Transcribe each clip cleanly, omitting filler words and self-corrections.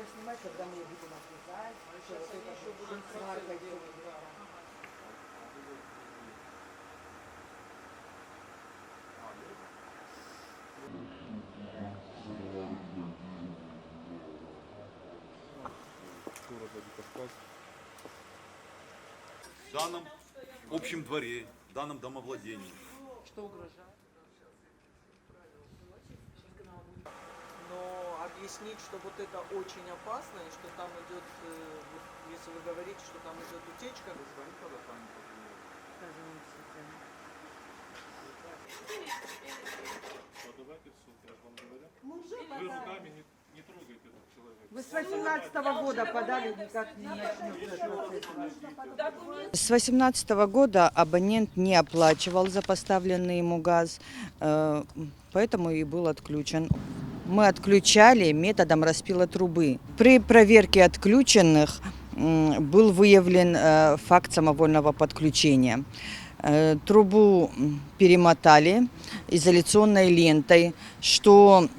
поснимать, когда мы будем отрезать, что вот это еще будет сварка идет. В данном общем дворе, в данном домовладении. Что угрожает? Но объяснить, что вот это очень опасно, и что там идет, если вы говорите, что там идет утечка. Подавайте в суд, я же вам говорю. Вы руками не трогайте этого человека. Вы с 18 года подали, никак не начнется. С 2018 года абонент не оплачивал за поставленный ему газ, поэтому и был отключен. Мы отключали методом распила трубы. При проверке отключенных был выявлен факт самовольного подключения. Трубу перемотали изоляционной лентой, что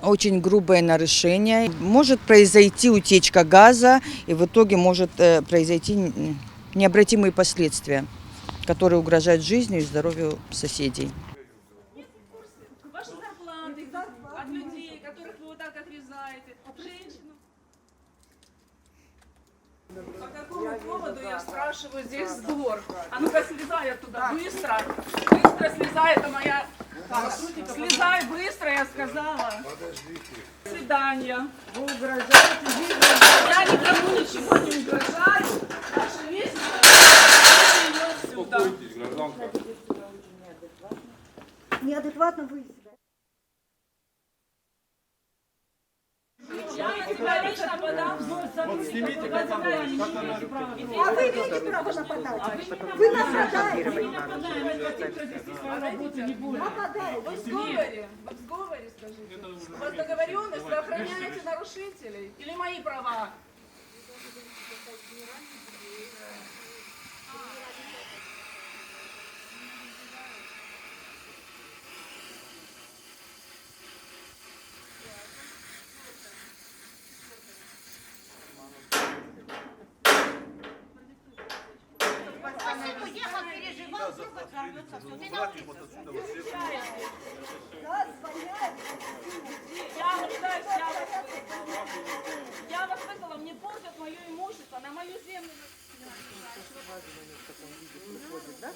очень грубое нарушение. Может произойти утечка газа, и в итоге может произойти необратимые последствия, которые угрожают жизни и здоровью соседей. Ваши зарплаты от людей, которых вы вот так отрезаете, женщину. По какому поводу я спрашиваю здесь сбор? А ну-ка слезай оттуда, быстро! Быстро слезай, это моя... Слезай быстро, я сказала. До свидания. Вы угрожаете жизни. Я никому ничего не угрожаю. Наша весь идет сюда. Успокойтесь, гражданка. Неадекватно вы себя. Я тебя лично подам. Вот снимите, как она А вы имеете право нападать? Вы нападаете. Нападаете. Вы в сговоре? Вы в сговоре, скажите? У вас договоренность, вы охраняете нарушителей? Или мои права? Уехал, переживал, вдруг оторвется. Ты на улице. Газ воняет. Я вас вызвала, мне портят мое имущество, на мою землю. Выходит, да?